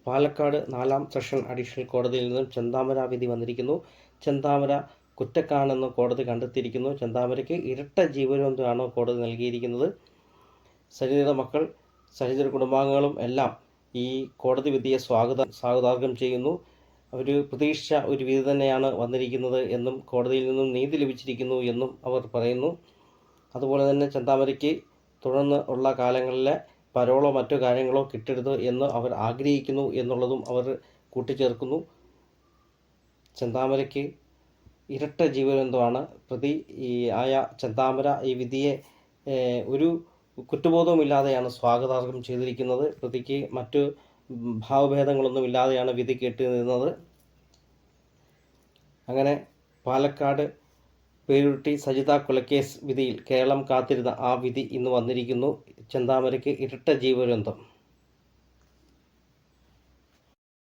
Palakkad 4-ാം session additional കോടതിയിൽ നിന്നും ചെന്താമര വിധി വന്നിരിക്കുന്നു. ചെന്താമര കുറ്റക്കാരനെന്ന് കോടതി കണ്ടെത്തിയിരിക്കുന്നു. ചെന്താമരയ്ക്ക് ഇരട്ട ജീവപര്യന്തമാണ് കോടതി നൽകിയിരിക്കുന്നത്. സരിതയുടെ മക്കൾ, സരിതയുടെ കുടുംബാംഗങ്ങളും എല്ലാം ഈ കോടതി വിധിയെ സ്വാഗതാർഹം ചെയ്യുന്നു. അവർ പ്രതീക്ഷിച്ച ഒരു വിധി തന്നെയാണ് വന്നിരിക്കുന്നത് എന്നും കോടതിയിൽ നിന്നും നീതി ലഭിച്ചിരിക്കുന്നു എന്നും അവർ പറയുന്നു. അതുപോലെ തന്നെ ചെന്താമരയ്ക്ക് തുടർന്ന് ഉള്ള കാലങ്ങളിലെ പരോളോ മറ്റു കാര്യങ്ങളോ കിട്ടരുത് എന്ന് അവർ ആഗ്രഹിക്കുന്നു എന്നുള്ളതും അവർ കൂട്ടിച്ചേർക്കുന്നു. ചെന്താമരയ്ക്ക് ഇരട്ട ജീവപര്യന്തമാണ് പ്രതി ആയ ചെന്താമര ഈ വിധിയെ ഒരു കുറ്റബോധവുമില്ലാതെയാണ് സ്വാഗതാർഹം ചെയ്തിരിക്കുന്നത്. പ്രതിക്ക് മറ്റു ഭാവഭേദങ്ങളൊന്നുമില്ലാതെയാണ് വിധി കേട്ടുനിന്നത്. അങ്ങനെ പാലക്കാട് പേരുരുട്ടി സജിത കൊലക്കേസ് വിധിയിൽ കേരളം കാത്തിരുന്ന ആ വിധി ഇന്ന് വന്നിരിക്കുന്നു. ചെന്താമരയ്ക്ക് ഇരട്ട ജീവപര്യന്തം.